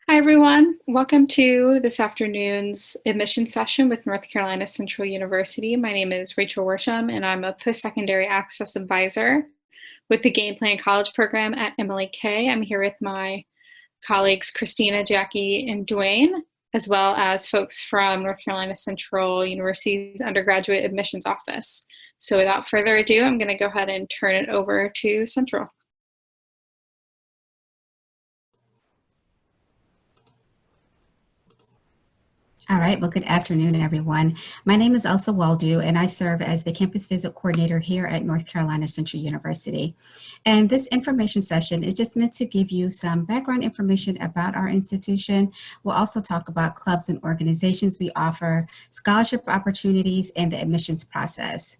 Hi, everyone. Welcome to this afternoon's admission session with North Carolina Central University. My name is Rachel Worsham, and I'm a post-secondary access advisor with the Game Plan College program at MLK. I'm here with my colleagues, Christina, Jackie, and Dwayne, as well as folks from North Carolina Central University's undergraduate admissions office. So without further ado, I'm going to go ahead and turn it over to Central. All right, well, good afternoon, everyone. My name is Elsa Waldo, and I serve as the campus visit coordinator here at North Carolina Central University. And this information session is just meant to give you some background information about our institution. We'll also talk about clubs and organizations we offer, scholarship opportunities, and the admissions process.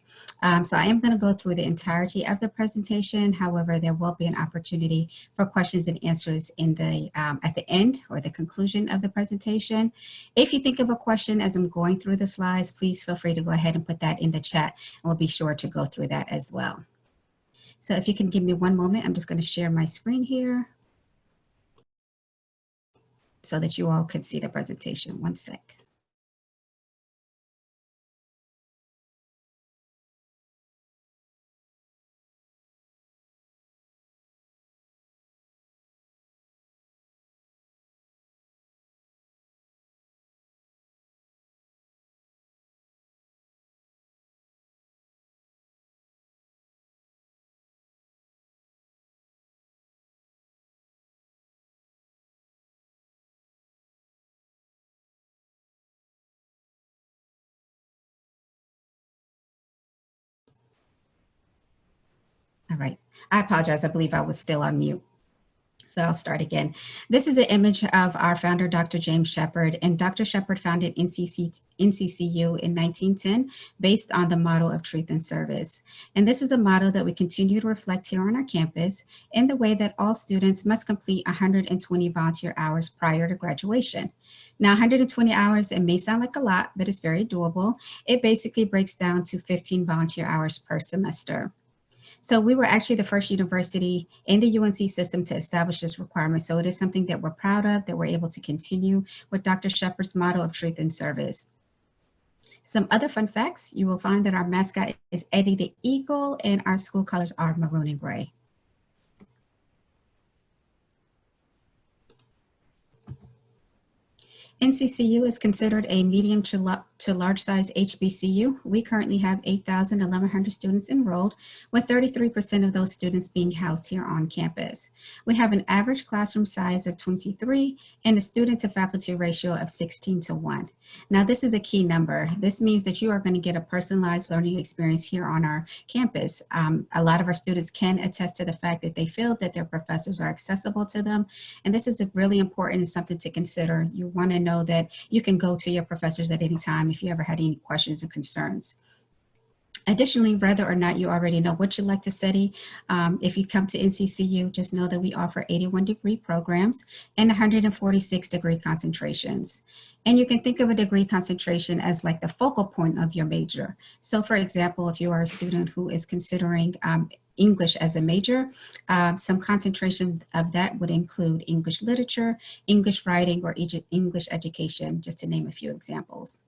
So I am going to go through the entirety of the presentation. However, there will be an opportunity for questions and answers in the at the end or the conclusion of the presentation. If you think of a question as I'm going through the slides, please feel free to go ahead and put that in the chat, and we'll be sure to go through that as well. So if you can give me one moment, I'm just going to share my screen here so that you all could see the presentation. One sec. All right. I apologize. I believe I was still on mute. So I'll start again. This is an image of our founder, Dr. James Shepherd, and Dr. Shepherd founded NCCU in 1910 based on the motto of truth and service. And this is a motto that we continue to reflect here on our campus in the way that all students must complete 120 volunteer hours prior to graduation. Now, 120 hours, it may sound like a lot, but it's very doable. It basically breaks down to 15 volunteer hours per semester. So we were actually the first university in the UNC system to establish this requirement. So it is something that we're proud of, that we're able to continue with Dr. Shepherd's motto of truth and service. Some other fun facts, you will find that our mascot is Eddie the Eagle, and our school colors are maroon and gray. NCCU is considered a medium to large size HBCU. We currently have 8,100 students enrolled, with 33% of those students being housed here on campus. We have an average classroom size of 23 and a student to faculty ratio of 16:1. Now, this is a key number. This means that you are going to get a personalized learning experience here on our campus. A lot of our students can attest to the fact that they feel that their professors are accessible to them. And this is really important and something to consider. You want to know that you can go to your professors at any time if you ever had any questions or concerns. Additionally, whether or not you already know what you'd like to study, if you come to NCCU, just know that we offer 81-degree programs and 146-degree concentrations. And you can think of a degree concentration as like the focal point of your major. So for example, if you are a student who is considering English as a major, some concentration of that would include English literature, English writing, or English education, just to name a few examples.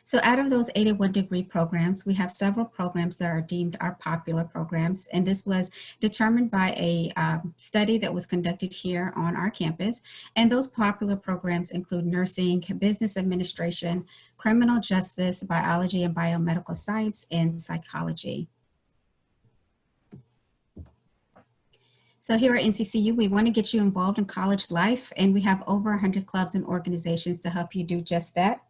So out of those 81-degree programs, we have several programs that are deemed our popular programs. And this was determined by a study that was conducted here on our campus. And those popular programs include nursing, business administration, criminal justice, biology and biomedical science, and psychology. So here at NCCU, we want to get you involved in college life, and we have over 100 clubs and organizations to help you do just that.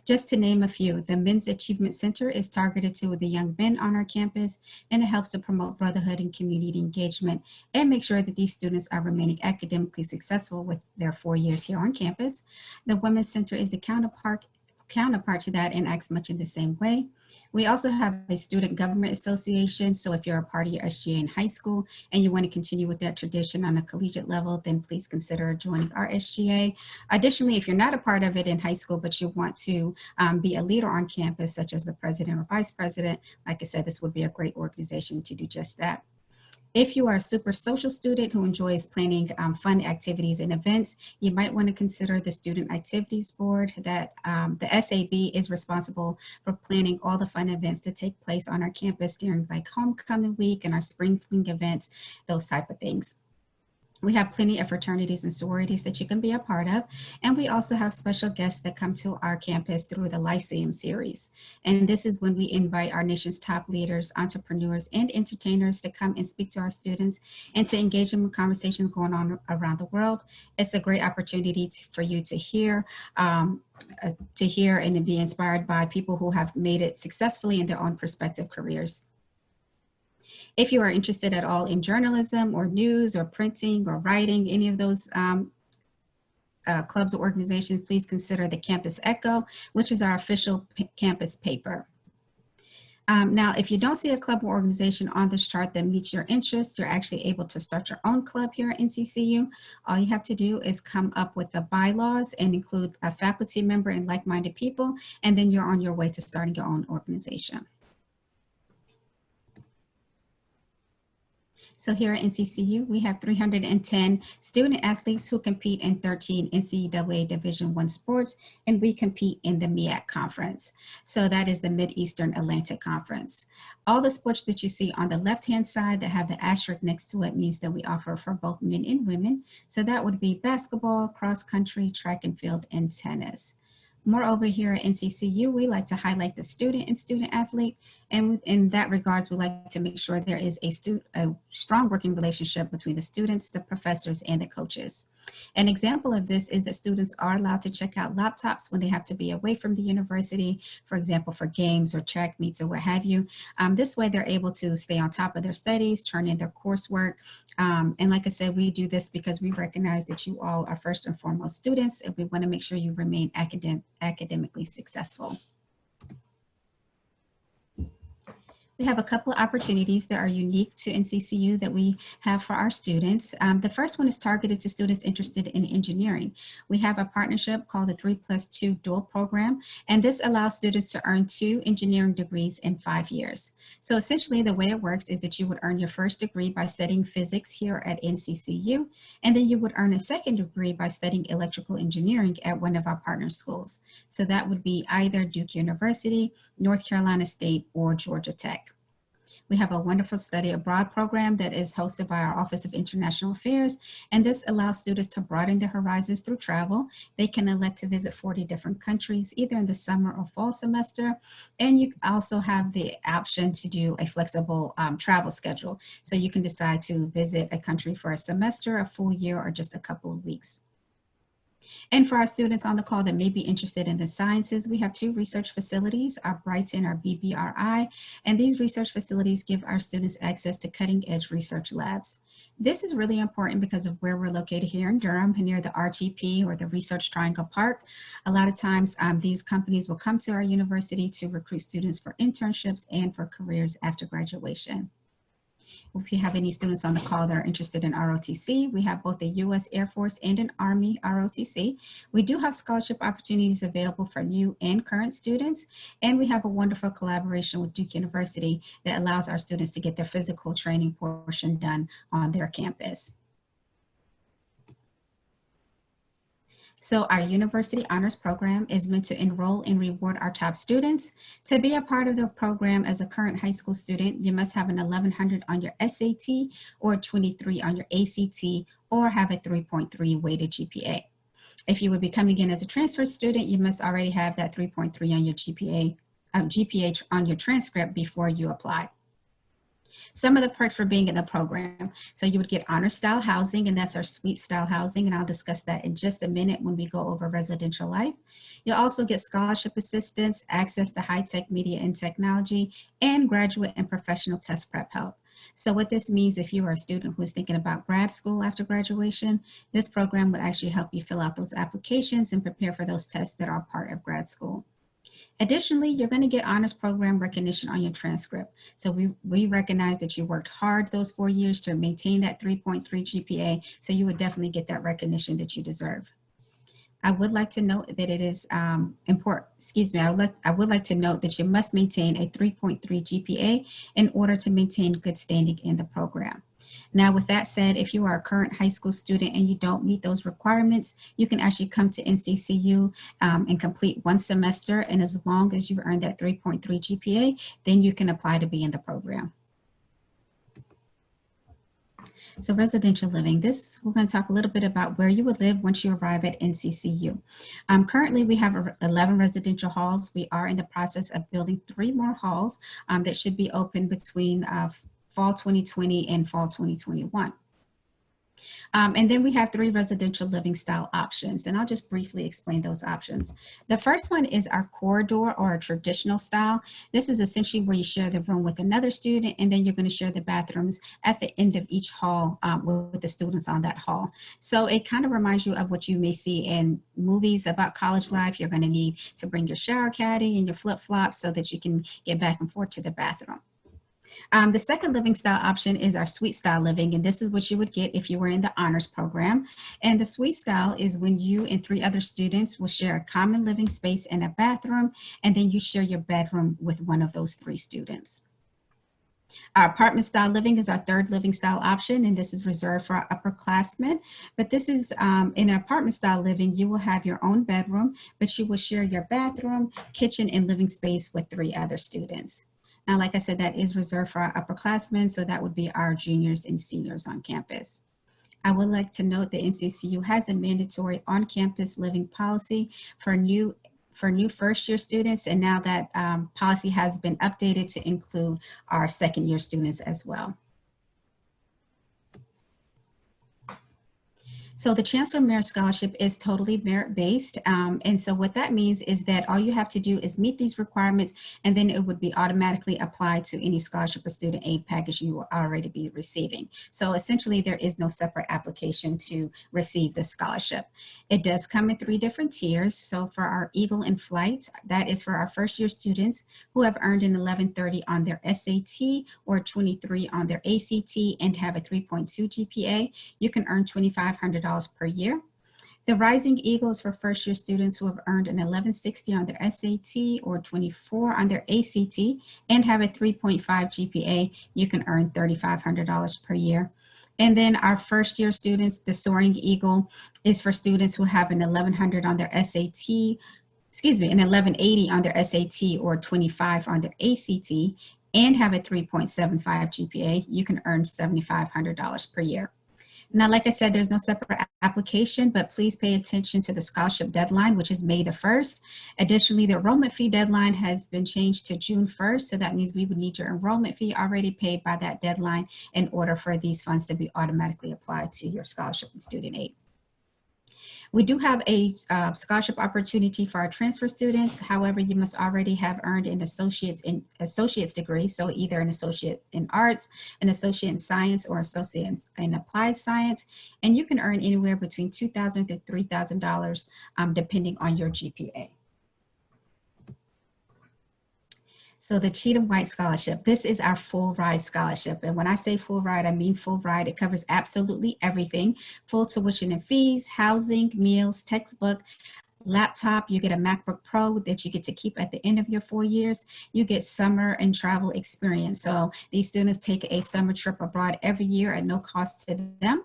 Just to name a few, the Men's Achievement Center is targeted to the young men on our campus, and it helps to promote brotherhood and community engagement and make sure that these students are remaining academically successful with their 4 years here on campus. The Women's Center is the counterpart to that and acts much in the same way. We also have a student government association. So if you're a part of your SGA in high school and you want to continue with that tradition on a collegiate level, then please consider joining our SGA. Additionally, if you're not a part of it in high school, but you want to be a leader on campus, such as the president or vice president, like I said, this would be a great organization to do just that. If you are a super social student who enjoys planning fun activities and events, you might want to consider the Student Activities Board that the SAB is responsible for planning all the fun events that take place on our campus during like homecoming week and our spring fling events, those type of things. We have plenty of fraternities and sororities that you can be a part of. And we also have special guests that come to our campus through the Lyceum series. And this is when we invite our nation's top leaders, entrepreneurs, and entertainers to come and speak to our students and to engage in conversations going on around the world. It's a great opportunity for you to hear and to be inspired by people who have made it successfully in their own prospective careers. If you are interested at all in journalism or news or printing or writing, any of those clubs or organizations, please consider the Campus Echo, which is our official campus paper. Now, if you don't see a club or organization on this chart that meets your interest, you're actually able to start your own club here at NCCU. All you have to do is come up with the bylaws and include a faculty member and like-minded people, and then you're on your way to starting your own organization. So here at NCCU, we have 310 student athletes who compete in 13 NCAA Division I sports, and we compete in the MEAC conference. So that is the Mid-Eastern Atlantic Conference. All the sports that you see on the left-hand side that have the asterisk next to it means that we offer for both men and women. So that would be basketball, cross country, track and field, and tennis. Moreover, here at NCCU, we like to highlight the student and student athlete. And in that regards, we like to make sure there is a strong working relationship between the students, the professors, and the coaches. An example of this is that students are allowed to check out laptops when they have to be away from the university, for example, for games or track meets or what have you. This way, they're able to stay on top of their studies, turn in their coursework. And like I said, we do this because we recognize that you all are first and foremost students, and we want to make sure you remain academically successful. We have a couple of opportunities that are unique to NCCU that we have for our students. The first one is targeted to students interested in engineering. We have a partnership called the 3+2 dual program, and this allows students to earn 2 engineering degrees in 5 years. So essentially the way it works is that you would earn your first degree by studying physics here at NCCU, and then you would earn a second degree by studying electrical engineering at one of our partner schools. So that would be either Duke University, North Carolina State, or Georgia Tech. We have a wonderful study abroad program that is hosted by our Office of International Affairs, and this allows students to broaden their horizons through travel. They can elect to visit 40 different countries, either in the summer or fall semester, and you also have the option to do a flexible travel schedule. So you can decide to visit a country for a semester, a full year, or just a couple of weeks. And for our students on the call that may be interested in the sciences, we have 2 research facilities, our Brighton, our BBRI, and these research facilities give our students access to cutting-edge research labs. This is really important because of where we're located here in Durham, near the RTP or the Research Triangle Park. A lot of times these companies will come to our university to recruit students for internships and for careers after graduation. If you have any students on the call that are interested in ROTC, we have both the U.S. Air Force and an Army ROTC. We do have scholarship opportunities available for new and current students, and we have a wonderful collaboration with Duke University that allows our students to get their physical training portion done on their campus. So our University Honors Program is meant to enroll and reward our top students. To be a part of the program as a current high school student, you must have an 1100 on your SAT or 23 on your ACT or have a 3.3 weighted GPA. If you would be coming in as a transfer student, you must already have that 3.3 on your GPA on your transcript before you apply. Some of the perks for being in the program. So you would get honor style housing, and that's our suite style housing. And I'll discuss that in just a minute when we go over residential life. You'll also get scholarship assistance, access to high-tech media and technology, and graduate and professional test prep help. So what this means, if you are a student who is thinking about grad school after graduation, this program would actually help you fill out those applications and prepare for those tests that are part of grad school. Additionally, you're going to get honors program recognition on your transcript. So we recognize that you worked hard those 4 years to maintain that 3.3 GPA, so you would definitely get that recognition that you deserve. I would like to note that it is important, I would like to note that you must maintain a 3.3 GPA in order to maintain good standing in the program. Now, with that said, if you are a current high school student and you don't meet those requirements, you can actually come to NCCU and complete one semester. And as long as you earn that 3.3 GPA, then you can apply to be in the program. So residential living, we're going to talk a little bit about where you would live once you arrive at NCCU. Currently, we have 11 residential halls. We are in the process of building 3 more halls that should be open between fall 2020 and fall 2021. And then we have 3 residential living style options, and I'll just briefly explain those options. The first one is our corridor or a traditional style. This is essentially where you share the room with another student, and then you're going to share the bathrooms at the end of each hall with the students on that hall. So it kind of reminds you of what you may see in movies about college life. You're going to need to bring your shower caddy and your flip-flops so that you can get back and forth to the bathroom. The second living style option is our suite style living, and this is what you would get if you were in the honors program. And the suite style is when you and 3 other students will share a common living space and a bathroom, and then you share your bedroom with one of those 3 students. Our apartment style living is our third living style option, and this is reserved for our upperclassmen. But this is in an apartment style living, you will have your own bedroom, but you will share your bathroom, kitchen, and living space with 3 other students. Now, like I said, that is reserved for our upperclassmen, so that would be our juniors and seniors on campus. I would like to note that NCCU has a mandatory on-campus living policy for new first-year students, and now that policy has been updated to include our second-year students as well. So the Chancellor Merit Scholarship is totally merit-based. And so what that means is that all you have to do is meet these requirements, and then it would be automatically applied to any scholarship or student aid package you will already be receiving. So essentially, there is no separate application to receive the scholarship. It does come in 3 different tiers. So for our Eagle in Flight, that is for our first-year students who have earned an 1130 on their SAT or 23 on their ACT and have a 3.2 GPA. You can earn $2,500 per year. The Rising Eagle is for first-year students who have earned an 1160 on their SAT or 24 on their ACT and have a 3.5 GPA. You can earn $3,500 per year. And then our first-year students, the Soaring Eagle, is for students who have an 1100 on their SAT, an 1180 on their SAT or 25 on their ACT and have a 3.75 GPA. You can earn $7,500 per year. Now, like I said, there's no separate application, but please pay attention to the scholarship deadline, which is May the 1st. Additionally, the enrollment fee deadline has been changed to June 1st. So that means we would need your enrollment fee already paid by that deadline in order for these funds to be automatically applied to your scholarship and student aid. We do have a scholarship opportunity for our transfer students. However, you must already have earned an associate's degree, so either an associate in arts, an associate in science, or associate in applied science. And you can earn anywhere between $2,000 to $3,000 depending on your GPA. So the Cheatham White Scholarship, this is our full ride scholarship. And when I say full ride, I mean full ride. It covers absolutely everything: full tuition and fees, housing, meals, textbook, laptop. You get a MacBook Pro that you get to keep at the end of your 4 years. You get summer and travel experience. So these students take a summer trip abroad every year at no cost to them.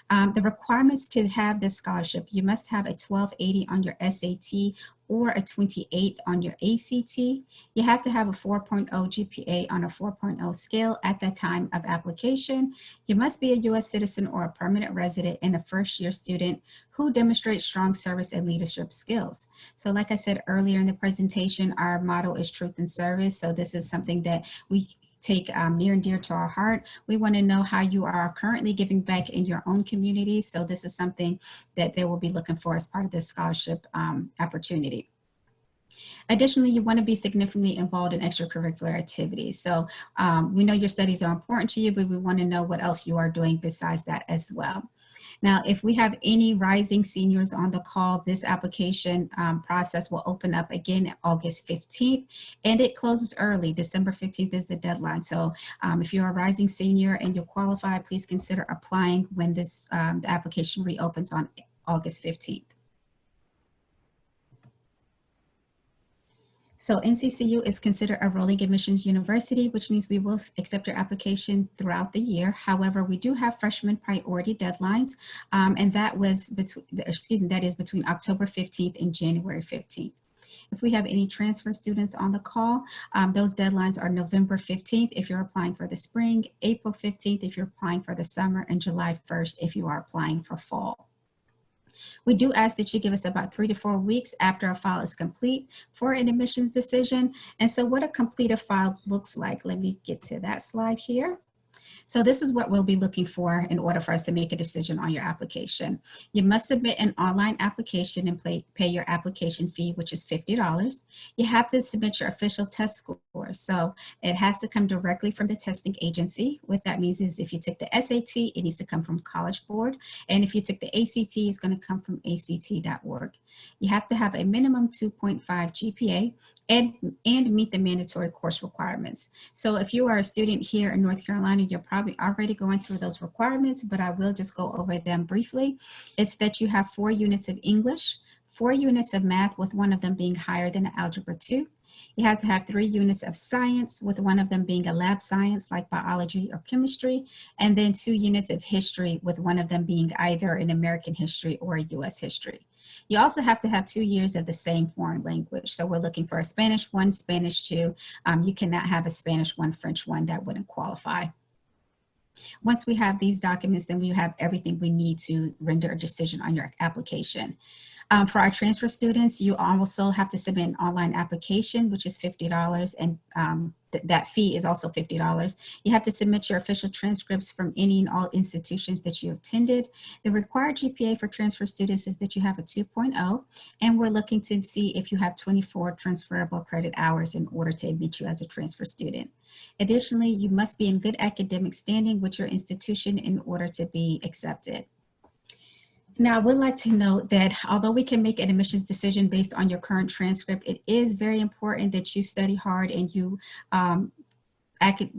The requirements to have this scholarship: you must have a 1280 on your SAT or a 28 on your ACT. You have to have a 4.0 GPA on a 4.0 scale at the time of application. You must be a U.S. citizen or a permanent resident and a first-year student who demonstrates strong service and leadership skills. So like I said earlier in the presentation, our motto is truth and service. So this is something that we take near and dear to our heart. We want to know how you are currently giving back in your own community. So this is something that they will be looking for as part of this scholarship opportunity. Additionally, you want to be significantly involved in extracurricular activities. So we know your studies are important to you, but we want to know what else you are doing besides that as well. Now, if we have any rising seniors on the call, this application process will open up again August 15th, and it closes early. December 15th is the deadline. So if you're a rising senior and you're qualified, please consider applying when this the application reopens on August 15th. So NCCU is considered a rolling admissions university, which means we will accept your application throughout the year. However, we do have freshman priority deadlines, and that was that is between October 15th and January 15th. If we have any transfer students on the call, those deadlines are November 15th if you're applying for the spring, April 15th if you're applying for the summer, and July 1st if you are applying for fall. We do ask that you give us about 3 to 4 weeks after a file is complete for an admissions decision. And so what a completed file looks like, let me get to that slide here. So this is what we'll be looking for in order for us to make a decision on your application. You must submit an online application and pay your application fee, which is $50. You have to submit your official test score. So it has to come directly from the testing agency. What that means is if you took the SAT, it needs to come from College Board. And if you took the ACT, it's going to come from ACT.org. You have to have a minimum 2.5 GPA and meet the mandatory course requirements. So if you are a student here in North Carolina, you're probably already going through those requirements, but I will just go over them briefly. It's that you have 4 units of English, 4 units of math, with one of them being higher than Algebra 2. You have to have 3 units of science, with one of them being a lab science like biology or chemistry, and then 2 units of history, with one of them being either an American history or a US history. You also have to have 2 years of the same foreign language. So we're looking for a Spanish 1, Spanish 2. You cannot have a Spanish 1, French 1, that wouldn't qualify. Once we have these documents, then we have everything we need to render a decision on your application. For our transfer students, you also have to submit an online application, which is $50, and that fee is also $50. You have to submit your official transcripts from any and all institutions that you attended. The required GPA for transfer students is that you have a 2.0, and we're looking to see if you have 24 transferable credit hours in order to admit you as a transfer student. Additionally, you must be in good academic standing with your institution in order to be accepted. Now, I would like to note that although we can make an admissions decision based on your current transcript, it is very important that you study hard and you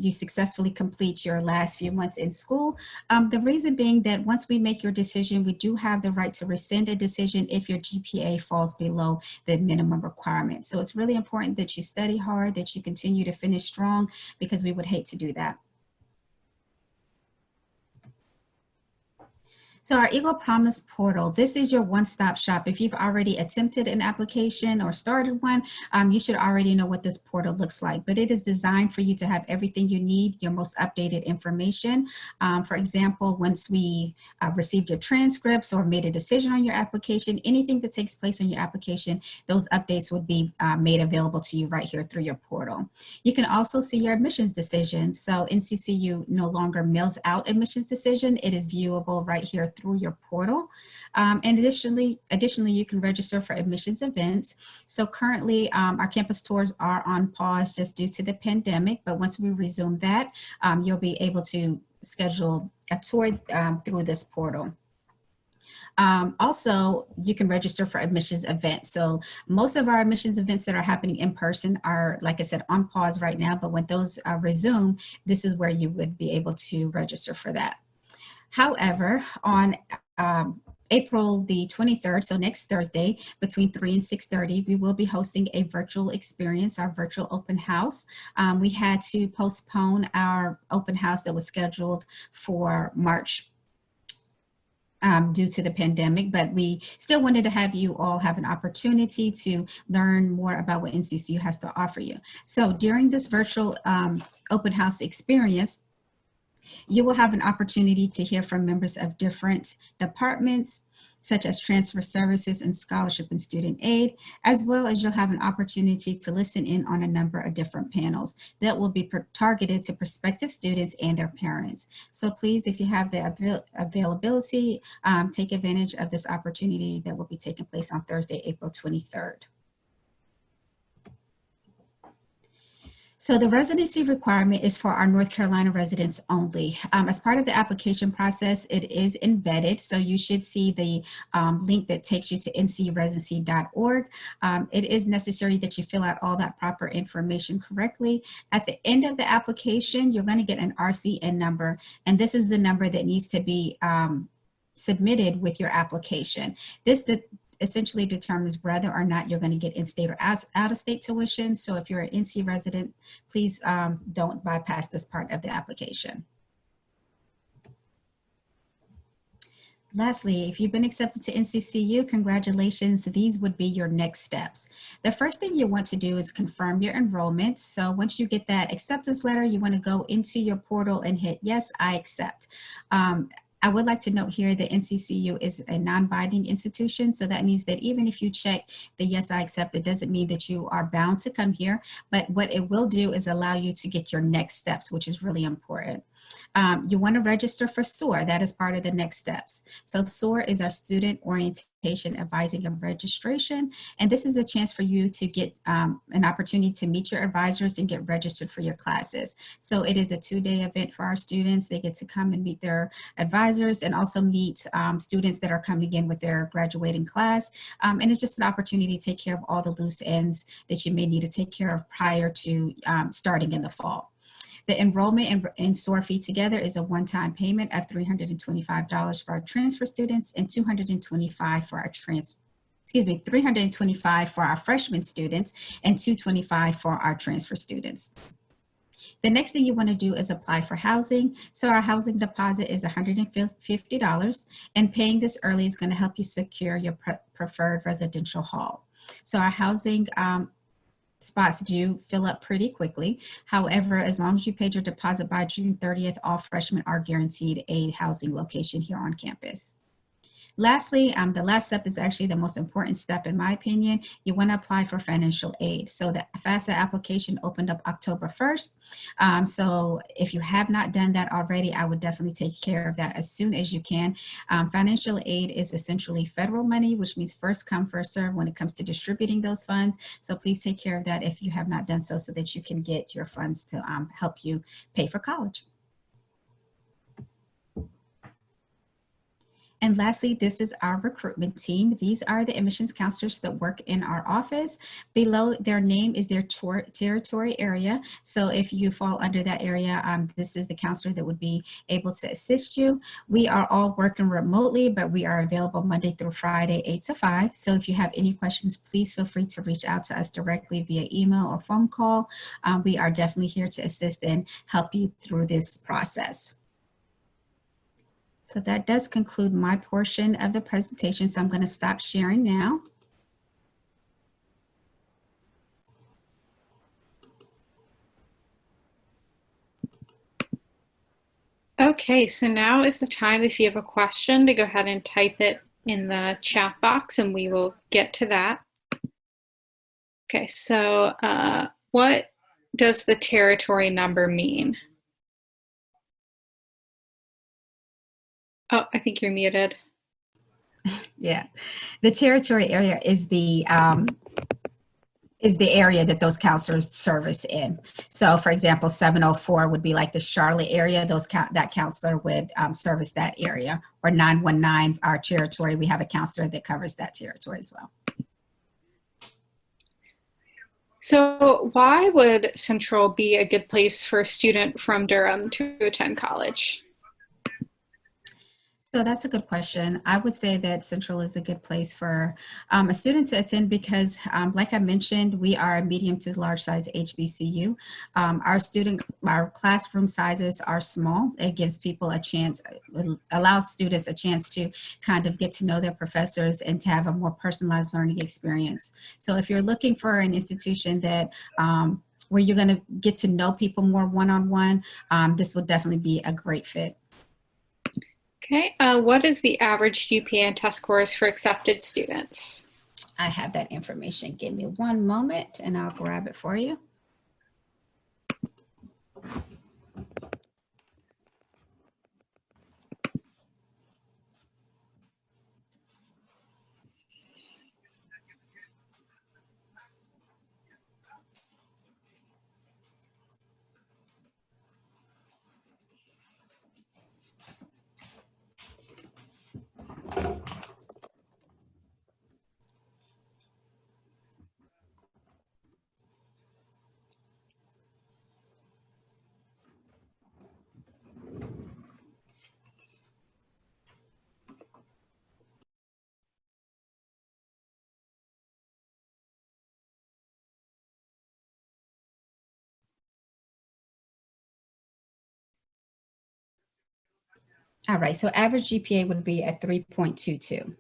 successfully complete your last few months in school. The reason being that once we make your decision, we do have the right to rescind a decision if your GPA falls below the minimum requirement. So it's really important that you study hard, that you continue to finish strong, because we would hate to do that. So our Eagle Promise portal, this is your one-stop shop. If you've already attempted an application or started one, you should already know what this portal looks like, but it is designed for you to have everything you need, your most updated information. For example, once we received your transcripts or made a decision on your application, anything that takes place on your application, those updates would be made available to you right here through your portal. You can also see your admissions decisions. So NCCU no longer mails out admissions decision. It is viewable right here through your portal. And additionally, you can register for admissions events. So currently our campus tours are on pause just due to the pandemic, but once we resume that, you'll be able to schedule a tour through this portal. Also, you can register for admissions events. So most of our admissions events that are happening in person are, like I said, on pause right now, but when those resume, this is where you would be able to register for that. However, on April the 23rd, so next Thursday, between 3 and 6:30, we will be hosting a virtual experience, our virtual open house. We had to postpone our open house that was scheduled for March due to the pandemic, but we still wanted to have you all have an opportunity to learn more about what NCCU has to offer you. So during this virtual open house experience, you will have an opportunity to hear from members of different departments, such as transfer services and scholarship and student aid, as well as you'll have an opportunity to listen in on a number of different panels that will be targeted to prospective students and their parents. So please, if you have the availability, take advantage of this opportunity that will be taking place on Thursday, April 23rd. So the residency requirement is for our North Carolina residents only. As part of the application process, it is embedded. So you should see the link that takes you to ncresidency.org. It is necessary that you fill out all that proper information correctly. At the end of the application, you're going to get an RCN number, and this is the number that needs to be submitted with your application. This essentially determines whether or not you're going to get in-state or out-of-state tuition. So if you're an NC resident, please don't bypass this part of the application. Lastly, if you've been accepted to NCCU, congratulations. These would be your next steps. The first thing you want to do is confirm your enrollment. So once you get that acceptance letter, you want to go into your portal and hit, yes, I accept. I would like to note here that NCCU is a non-binding institution. So that means that even if you check the yes, I accept, it doesn't mean that you are bound to come here. But what it will do is allow you to get your next steps, which is really important. You want to register for SOAR. That is part of the next steps. So SOAR is our Student Orientation, Advising, and Registration. And this is a chance for you to get an opportunity to meet your advisors and get registered for your classes. So it is a 2-day event for our students. They get to come and meet their advisors and also meet students that are coming in with their graduating class. And it's just an opportunity to take care of all the loose ends that you may need to take care of prior to starting in the fall. The enrollment and SOAR fee together is a one-time payment of $325 for our transfer students and $225 for our $325 for our freshman students and $225 for our transfer students. The next thing you want to do is apply for housing. So our housing deposit is $150, and paying this early is going to help you secure your preferred residential hall. So our housing spots do fill up pretty quickly. However, as long as you paid your deposit by June 30th, all freshmen are guaranteed a housing location here on campus. Lastly, the last step is actually the most important step in my opinion. You want to apply for financial aid. So the FAFSA application opened up October 1st. So if you have not done that already, I would definitely take care of that as soon as you can. Financial aid is essentially federal money, which means first come, first serve when it comes to distributing those funds. So please take care of that if you have not done so, so that you can get your funds to help you pay for college. And lastly, this is our recruitment team. These are the admissions counselors that work in our office. Below their name is their territory area. So if you fall under that area, this is the counselor that would be able to assist you. We are all working remotely, but we are available Monday through Friday, 8 to 5. So if you have any questions, please feel free to reach out to us directly via email or phone call. We are definitely here to assist and help you through this process. So that does conclude my portion of the presentation. So I'm going to stop sharing now. Okay, so now is the time if you have a question to go ahead and type it in the chat box and we will get to that. Okay, so what does the territory number mean? Oh, I think you're muted. Yeah, the territory area is the area that those counselors service in. So for example, 704 would be like the Charlotte area. That counselor would service that area. Or 919, our territory, we have a counselor that covers that territory as well. So why would Central be a good place for a student from Durham to attend college? So that's a good question. I would say that Central is a good place for a student to attend because, like I mentioned, we are a medium to large size HBCU. Our classroom sizes are small. It gives people a chance, allows students a chance to kind of get to know their professors and to have a more personalized learning experience. So if you're looking for an institution that where you're going to get to know people more one-on-one, this would definitely be a great fit. Okay, what is the average GPA and test scores for accepted students? I have that information. Give me one moment and I'll grab it for you. All right, so average GPA would be at 3.22.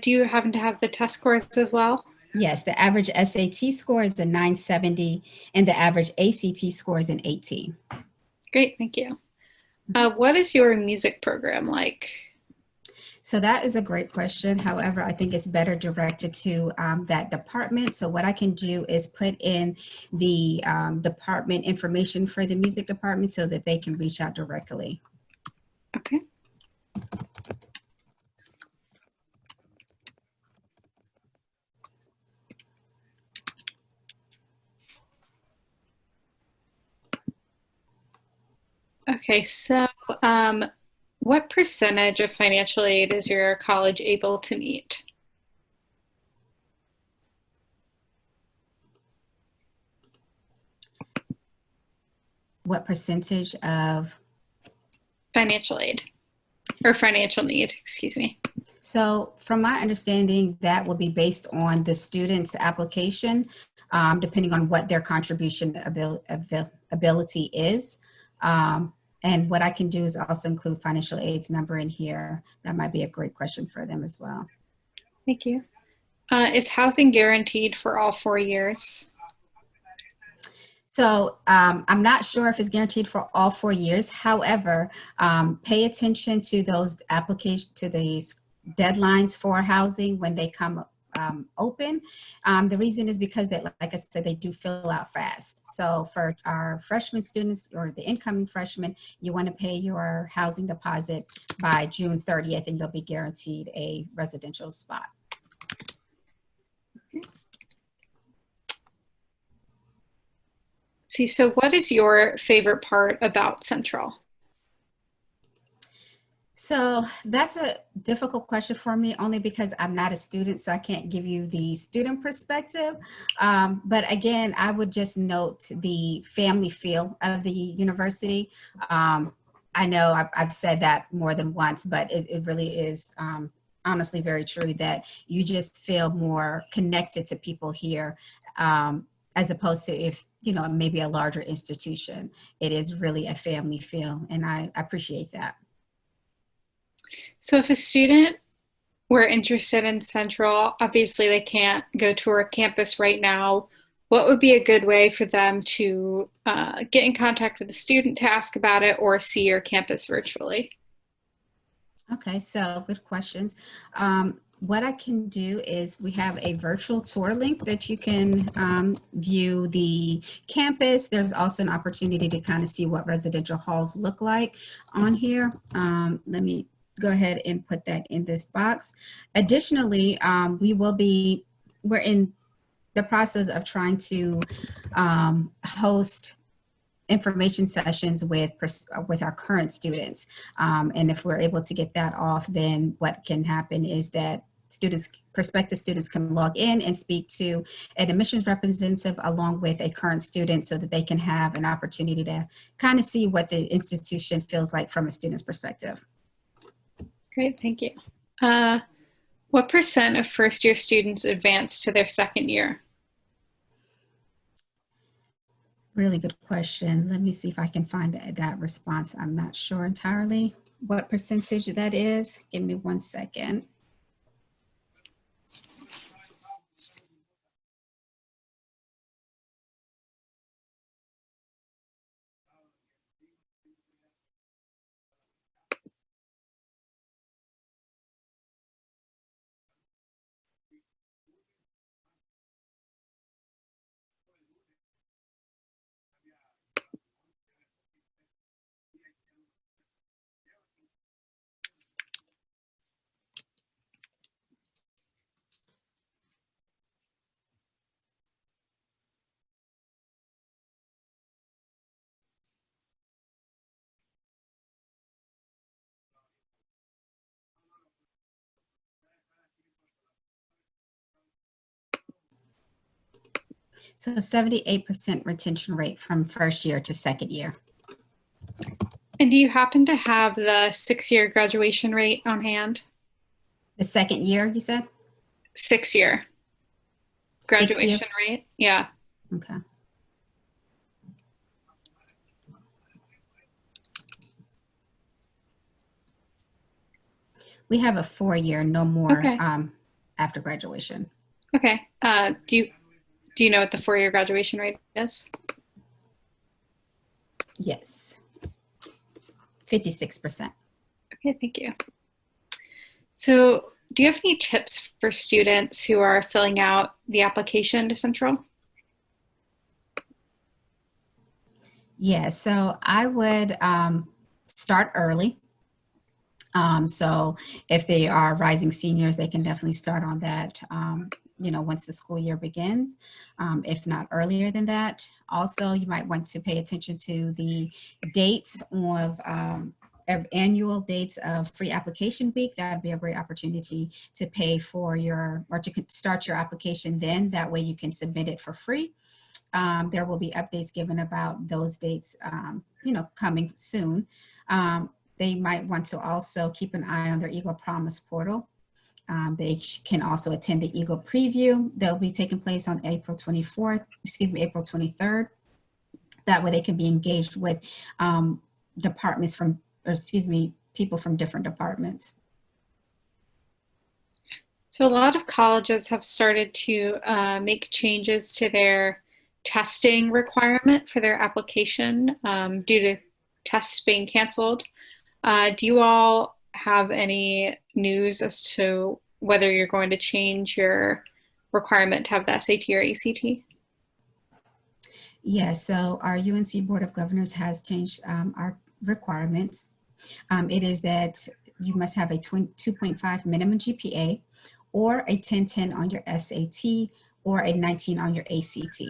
Do you happen to have the test scores as well? Yes, the average SAT score is a 970 and the average ACT score is an 18. Great, thank you. What is your music program like? So that is a great question. However, I think it's better directed to that department. So what I can do is put in the department information for the music department so that they can reach out directly. Okay. Okay, so what percentage of financial aid is your college able to meet? What percentage of? Financial aid or financial need, excuse me. So from my understanding, that will be based on the student's application, depending on what their contribution ability is. And what I can do is also include financial aid's number in here. That might be a great question for them as well. Thank you. Is housing guaranteed for all 4 years? So I'm not sure if it's guaranteed for all 4 years. However, pay attention to those to these deadlines for housing when they come open. The reason is because that, like I said, they do fill out fast. So for our freshman students or the incoming freshmen, you want to pay your housing deposit by June 30th and you'll be guaranteed a residential spot. See, so what is your favorite part about Central? So that's a difficult question for me, only because I'm not a student, so I can't give you the student perspective. But again, I would just note the family feel of the university. I know I've said that more than once, but it really is honestly very true that you just feel more connected to people here, as opposed to if, you know, maybe a larger institution. It is really a family feel, and I appreciate that. So if a student were interested in Central, obviously they can't go to our campus right now. What would be a good way for them to get in contact with the student to ask about it or see your campus virtually? Okay, so good questions. What I can do is we have a virtual tour link that you can view the campus. There's also an opportunity to kind of see what residential halls look like on here. Let me go ahead and put that in this box. Additionally, we're in the process of trying to host information sessions with our current students. And if we're able to get that off, then what can happen is that prospective students can log in and speak to an admissions representative along with a current student so that they can have an opportunity to kind of see what the institution feels like from a student's perspective. Great, thank you. What percent of first year students advance to their second year? Really good question. Let me see if I can find that response. I'm not sure entirely what percentage that is. Give me 1 second. So 78% retention rate from first year to second year. And do you happen to have the 6-year graduation rate on hand? The second year, you said? 6-year 6 year? graduation rate? Yeah. Okay. We have a 4-year, no more Okay. after graduation. Okay. Do you know what the 4-year graduation rate is? Yes, 56%. Okay, thank you. So, do you have any tips for students who are filling out the application to Central? Yeah, so I would start early. So if they are rising seniors, they can definitely start on that, once the school year begins, if not earlier than that. Also, you might want to pay attention to the dates of annual dates of free application week. That would be a great opportunity to pay for or to start your application then. That way you can submit it for free. There will be updates given about those dates, coming soon. They might want to also keep an eye on their Eagle Promise portal. They can also attend the Eagle Preview. They'll be taking place on April 23rd. That way they can be engaged with people from different departments. So, a lot of colleges have started to make changes to their testing requirement for their application due to tests being canceled. Do you all have any news as to whether you're going to change your requirement to have the SAT or ACT? Yeah, so our UNC Board of Governors has changed our requirements. It is that you must have a 2.5 minimum GPA or a 1010 on your SAT or a 19 on your ACT.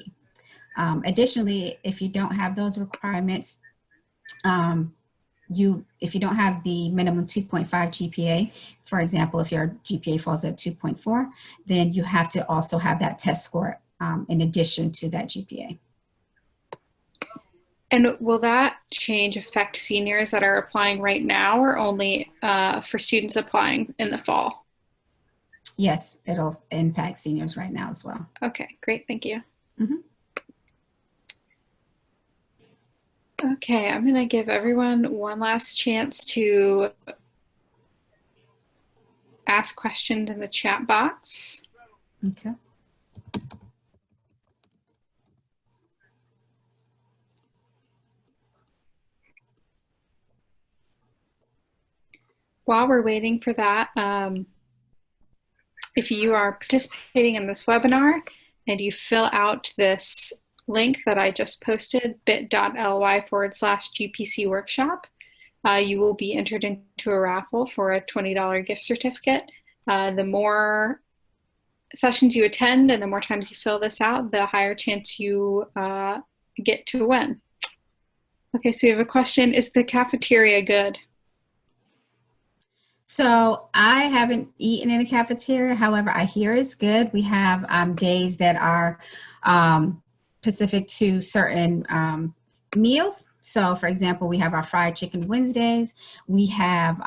Additionally, if you don't have those requirements, if you don't have the minimum 2.5 GPA, for example, if your GPA falls at 2.4, then you have to also have that test score in addition to that GPA. And will that change affect seniors that are applying right now or only for students applying in the fall? Yes, it'll impact seniors right now as well. Okay, great. Thank you. Mhm. Okay, I'm going to give everyone one last chance to ask questions in the chat box. Okay. While we're waiting for that, if you are participating in this webinar and you fill out this link that I just posted, bit.ly/GPC workshop, you will be entered into a raffle for a $20 gift certificate. The more sessions you attend and the more times you fill this out, the higher chance you get to win. Okay, so we have a question. Is the cafeteria good? So I haven't eaten in the cafeteria. However, I hear it's good. We have days that are specific to certain meals. So for example, we have our fried chicken Wednesdays. We have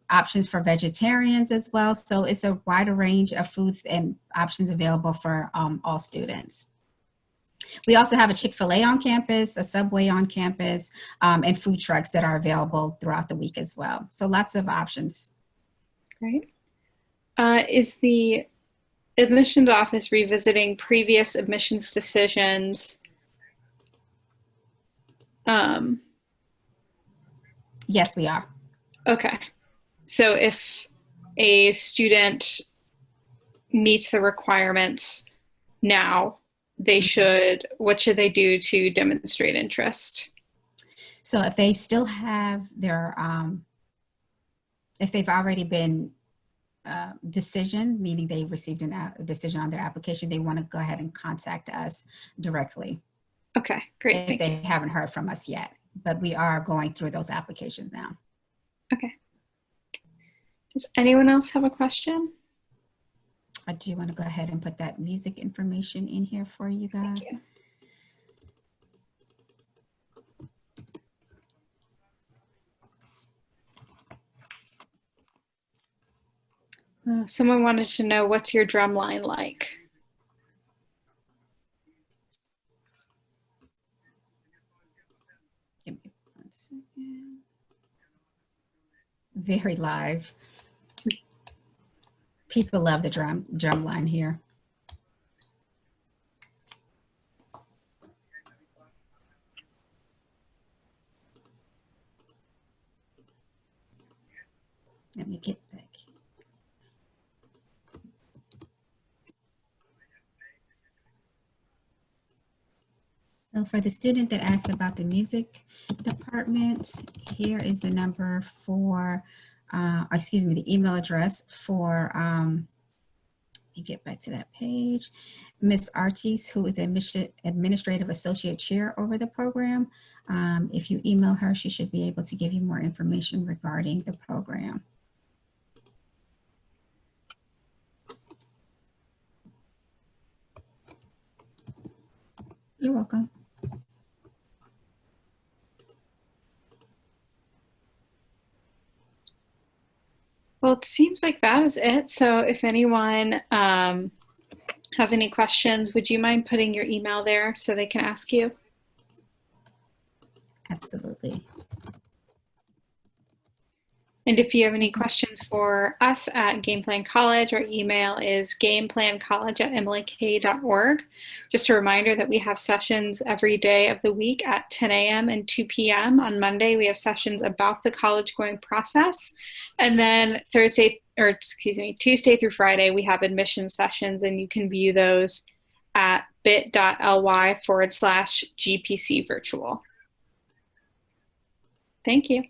options for vegetarians as well. So it's a wider range of foods and options available for all students. We also have a Chick-fil-A on campus, a Subway on campus, and food trucks that are available throughout the week as well. So lots of options. Great. Is the admissions office revisiting previous admissions decisions? Yes, we are. Okay. So if a student meets the requirements now, what should they do to demonstrate interest? So if they still have their, if they've already been decision, meaning they received a decision on their application, they want to go ahead and contact us directly. Okay, great. If they haven't heard from us yet, but we are going through those applications now. Okay. Does anyone else have a question? I do want to go ahead and put that music information in here for you guys. Thank you. Someone wanted to know, what's your drum line like? Give me 1 second. Very live. People love the drum line here. Let me get back. So for the student that asked about the music department, here is the number for, excuse me, the email address for, let me get back to that page. Miss Artis, who is administrative associate chair over the program. If you email her, she should be able to give you more information regarding the program. You're welcome. Well, it seems like that is it. So if anyone has any questions, would you mind putting your email there so they can ask you? Absolutely. And if you have any questions for us at Game Plan College, our email is gameplancollege@mlk.org. Just a reminder that we have sessions every day of the week at 10 a.m. and 2 p.m. On Monday, we have sessions about the college going process. And then Tuesday through Friday, we have admission sessions, and you can view those at bit.ly/GPC virtual. Thank you.